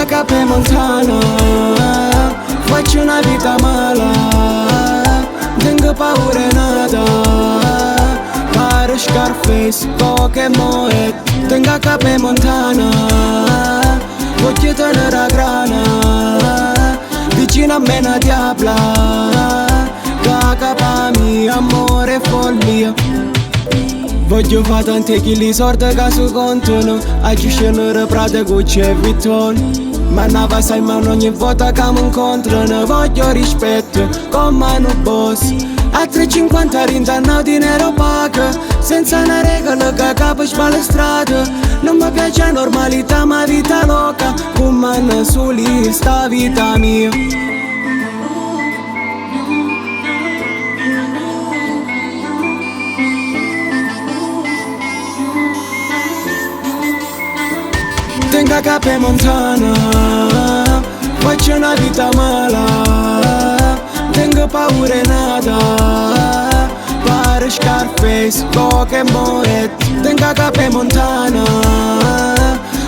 Tenga cape montana, faccio una vita mala, tengo paura nada, pare Scarface, Pokémon. Tenga cape montana, voglio tenere la grana, vicino a me una diabla, capa mia, amore e follia. Voglio fare tanti chili sorte che si contano, a ci scendere prate Gucci e Vuitton. Ma non sai mai ogni volta che mi incontrano, voglio rispetto come un boss. A 3,50 rintanno di nero paga, senza una regola che capo sbalestrata. Non mi piace la normalità ma vita loca, come una soli sta vita mia. Tenga cape montana, faccio una vita mala, tengo paura nada, pare Scarface, Pokémon. Tenga cape montana,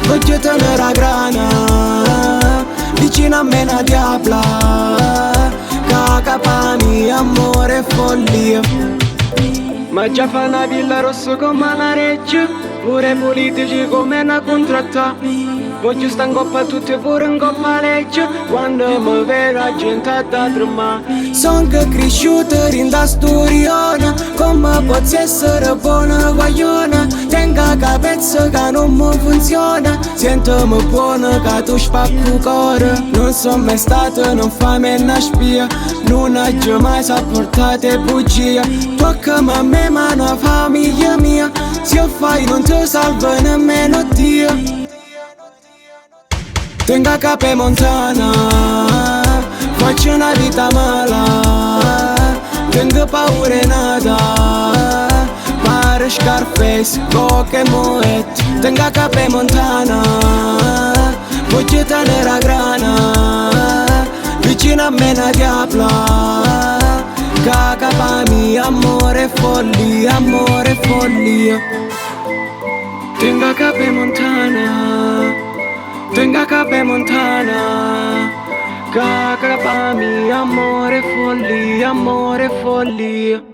voglio tenere la grana, vicino a me una diabla, capa mia, amore e follia. Ma già fa una villa rossa come una reggia, pure politici come una contratta. Voglio sta in coppa a tutti pure in coppa a legge, quando mi vedo la gente a tremare. Sono cresciuto in da storiona, come posso essere buona guagliona. Tenga capezza che non mi funziona, sentomi buona che tu spacco cuore. Non sono mai stato, non fammi una spia, non ho mai sopportato bugia. Toccami a me ma una famiglia mia, se io fai non ti salvo nemmeno Dio. Tenga cape montana, faccio una vita mala, tengo paura nada, pare Scarface, Pokémon. Tenga cape montana, voglio tenere la grana, vicino a me una diabla, capa mia, amore e follia, amore e follia. Tenga cape montana, tenga cape montana, capa mia, amore e follia, amore e follia.